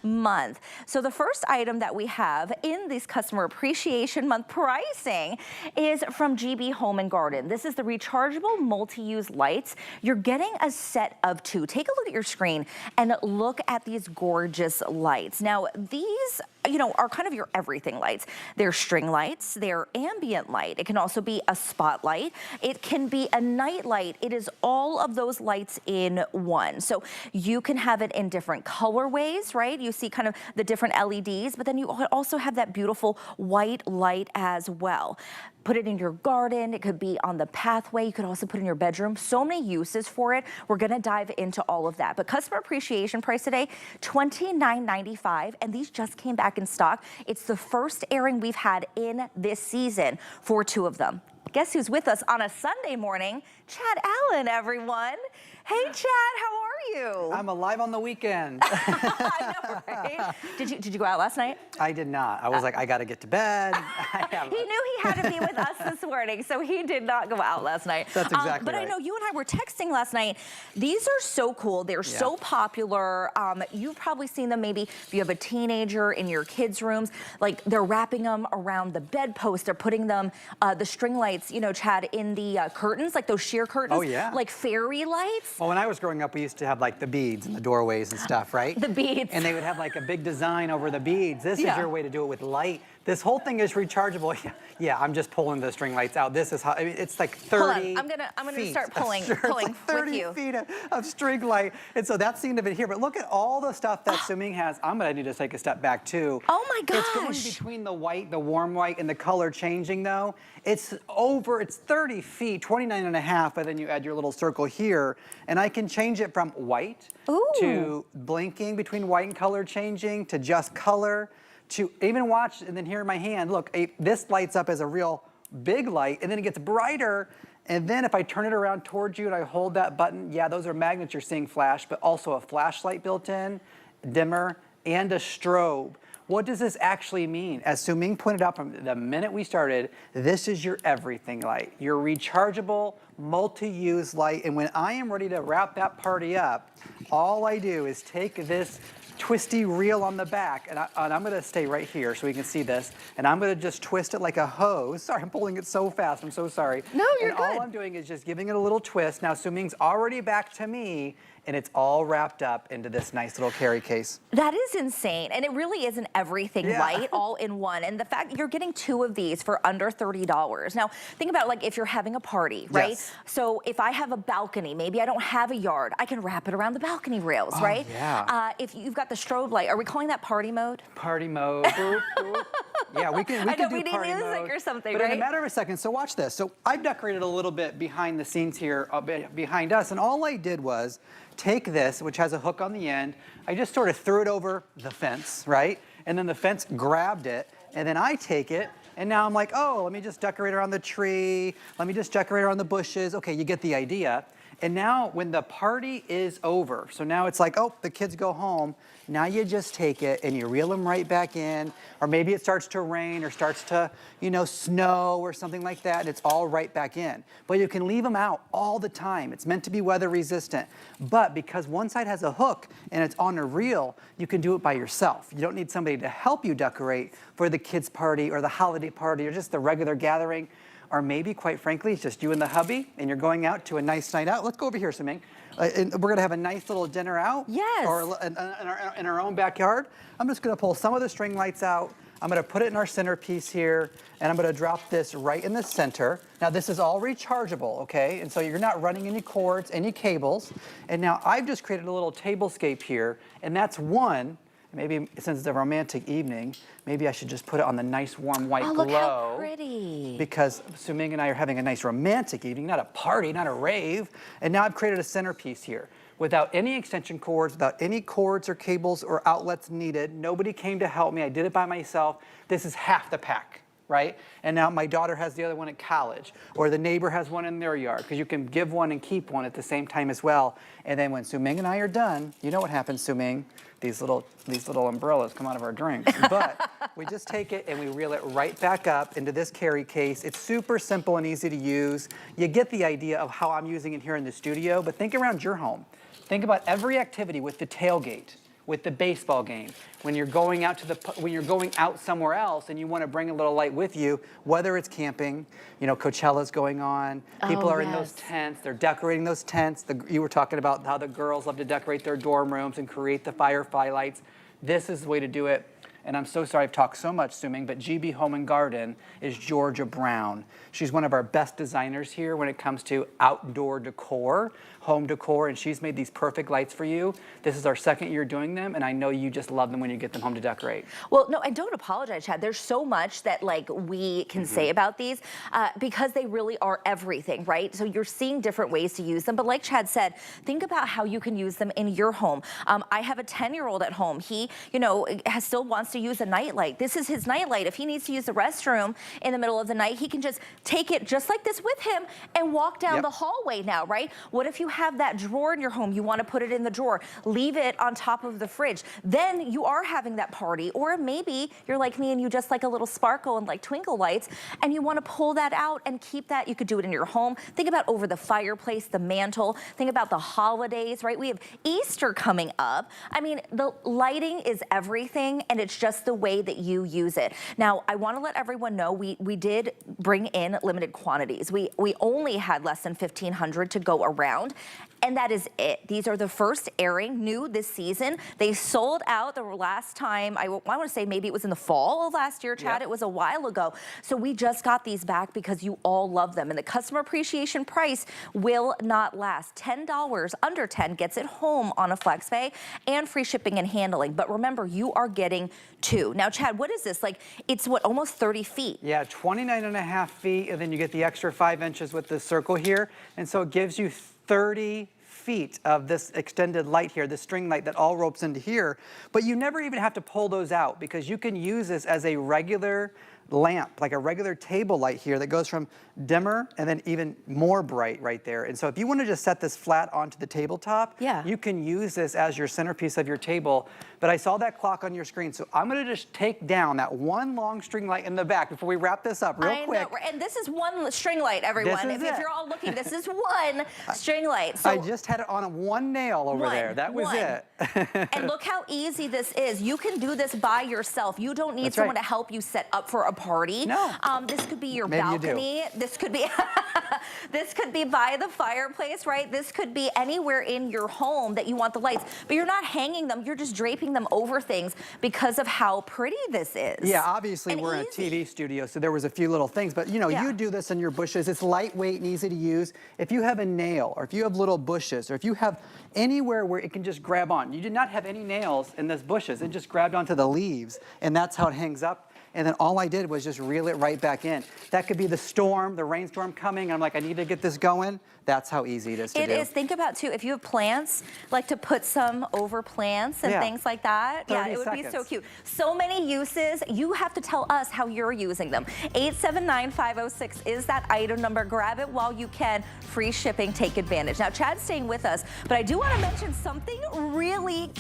month. So the first item that we have in this Customer Appreciation Month pricing is from GB Home and Garden. This is the rechargeable multi-use lights. You're getting a set of 2. Take a look at your screen and look at these gorgeous lights. Now these, you know, are kind of your everything lights. They're string lights, they're ambient light. It can also be a spotlight. It can be a night light. It is all of those lights in one. So you can have it in different colorways, right? You see kind of the different LEDs, but then you also have that beautiful white light as well. Put it in your garden. It could be on the pathway. You could also put it in your bedroom. So many uses for it. We're gonna dive into all of that. But customer appreciation price today, $29.95, and these just came back in stock. It's the first airing we've had in this season for 2 of them. Guess who's with us on a Sunday morning? Chad Allen, everyone. Hey, Chad, how are you? I'm alive on the weekend. I know, right? Did you go out last night? I did not. I was like, I got to get to bed. He knew he had to be with us this morning, so he did not go out last night. That's exactly right. But I know you and I were texting last night. These are so cool. They're so popular. You've probably seen them maybe if you have a teenager in your kids' rooms. Like they're wrapping them around the bedpost. They're putting them, the string lights, you know, Chad, in the curtains, like those sheer curtains. Oh, yeah. Like fairy lights. Well, when I was growing up, we used to have like the beads in the doorways and stuff, right? The beads. And they would have like a big design over the beads. This is your way to do it with light. This whole thing is rechargeable. Yeah, I'm just pulling the string lights out. This is how, I mean, it's like 30 Hold on. I'm gonna start pulling like 30 with you. feet of string light. And so that's the end of it here. But look at all the stuff that Suming has. I'm gonna need to take a step back too. Oh my gosh. It's going between the white, the warm white, and the color changing though. It's 30 feet, 29 and a half, but then you add your little circle here. And I can change it from white to blinking between white and color changing to just color. To even watch, and then here in my hand, look, this lights up as a real big light, and then it gets brighter, and then if I turn it around towards you and I hold that button, yeah, those are magnets you're seeing flash, but also a flashlight built in, dimmer, and a strobe. What does this actually mean? As Suming pointed out from the minute we started, this is your everything light, your rechargeable, multi-use light, and when I am ready to wrap that party up, all I do is take this twisty reel on the back, and I'm gonna stay right here so we can see this, and I'm gonna just twist it like a hose. Sorry, I'm pulling it so fast, I'm so sorry. No, you're good. All I'm doing is just giving it a little twist. Now Suming's already back to me, and it's all wrapped up into this nice little carry case. That is insane, and it really is an everything light all in one. And the fact you're getting 2 of these for under $30. Now, think about like if you're having a party, right? Yes. So if I have a balcony, maybe I don't have a yard, I can wrap it around the balcony rails, right? Yeah. If you've got the strobe light, are we calling that party mode? Party mode. Boop, boop. Yeah, we can do we need party music mode or something, but right? in a matter of a second, so watch this. So I've decorated a little bit behind the scenes here, behind us, and all I did was take this, which has a hook on the end, I just sort of threw it over the fence, right? And then the fence grabbed it, and then I take it, and now I'm like, oh, let me just decorate around the tree, let me just decorate around the bushes. Okay, you get the idea. And now when the party is over, so now it's like, oh, the kids go home, now you just take it and you reel them right back in, or maybe it starts to rain or starts to, you know, snow or something like that, and it's all right back in. But you can leave them out all the time. It's meant to be weather resistant. But because one side has a hook and it's on a reel, you can do it by yourself. You don't need somebody to help you decorate for the kids' party or the holiday party or just the regular gathering. Or maybe, quite frankly, it's just you and the hubby, and you're going out to a nice night out. Let's go over here, Suming. And we're gonna have a nice little dinner out. Yes. Or in our own backyard. I'm just gonna pull some of the string lights out. I'm gonna put it in our centerpiece here, and I'm gonna drop this right in the center. Now this is all rechargeable, okay? And so you're not running any cords, any cables. And now I've just created a little tablescape here, and that's one. Maybe since it's a romantic evening, maybe I should just put it on the nice warm white glow. Look how pretty. Because Suming and I are having a nice romantic evening, not a party, not a rave. And now I've created a centerpiece here without any extension cords, without any cords or cables or outlets needed. Nobody came to help me. I did it by myself. This is half the pack, right? And now my daughter has the other one at college, or the neighbor has one in their yard, because you can give one and keep one at the same time as well. And then when Suming and I are done, you know what happens, Suming? These little umbrellas come out of our drinks. But we just take it and we reel it right back up into this carry case. It's super simple and easy to use. You get the idea of how I'm using it here in the studio, but think around your home. Think about every activity with the tailgate, with the baseball game. When you're going out somewhere else and you want to bring a little light with you, whether it's camping, you know, Coachella's going on, people are in those tents, they're decorating those tents. You were talking about how the girls love to decorate their dorm rooms and create the firefly lights. This is the way to do it. And I'm so sorry I've talked so much, Suming, but GB Home and Garden is Georgia Brown. She's one of our best designers here when it comes to outdoor decor, home decor, and she's made these perfect lights for you. This is our second year doing them, and I know you just love them when you get them home to decorate. Well, no, and don't apologize, Chad. There's so much that like we can say about these because they really are everything, right? So you're seeing different ways to use them, but like Chad said, think about how you can use them in your home. I have a 10-year-old at home. He, you know, still wants to use a nightlight. This is his nightlight. If he needs to use the restroom in the middle of the night, he can just take it just like this with him and walk down the hallway now, right? What if you have that drawer in your home? You want to put it in the drawer. Leave it on top of the fridge. Then you are having that party, or maybe you're like me and you just like a little sparkle and like twinkle lights, and you want to pull that out and keep that. You could do it in your home. Think about over the fireplace, the mantle. Think about the holidays, right? We have Easter coming up. I mean, the lighting is everything, and it's just the way that you use it. Now, I want to let everyone know we did bring in limited quantities. We only had less than 1,500 to go around. And that is it. These are the first airing, new this season. They sold out the last time, I want to say maybe it was in the fall of last year, Chad. It was a while ago. So we just got these back because you all love them. And the customer appreciation price will not last. $10, under 10, gets it home on a FlexPay and free shipping and handling. But remember, you are getting two. Now, Chad, what is this? Like, it's what, almost 30 feet? Yeah, 29.5 feet, and then you get the extra 5 inches with the circle here. And so it gives you 30 feet of this extended light here, this string light that all ropes into here, but you never even have to pull those out because you can use this as a regular lamp, like a regular table light here that goes from dimmer and then even more bright right there. And so if you want to just set this flat onto the tabletop, you can use this as your centerpiece of your table. But I saw that clock on your screen, so I'm going to just take down that one long string light in the back before we wrap this up real quick. Know. And this is one string light, everyone. If you're all looking, this is one string light. So I just had it on one nail over there. That was it. And look how easy this is. You can do this by yourself. You don't need someone to help you set up for a party. No. This could be your Maybe balcony. This could be this could be by the fireplace, right? This could be anywhere in your home that you want the lights, but you're not hanging them. You're just draping them over things because of how pretty this is. Yeah, obviously we're in a TV studio, so there was a few little things, but you know, you do this in your bushes. It's lightweight and easy to use. If you have a nail, or if you have little bushes, or if you have anywhere where it can just grab on. You did not have any nails in those bushes. It just grabbed onto the leaves, and that's how it hangs up. And then all I did was just reel it right back in. That could be the storm, the rainstorm coming. And I'm like, I need to get this going. That's how easy it is to do. It is. Think about, too, if you have plants, like to put some over plants and things like that. Yeah, it would be so cute. So many uses. You have to tell us how you're using them. 879-506 is that item number. Grab it while you can. Free shipping. Take advantage. Now, Chad's staying with us, but I do want to mention something really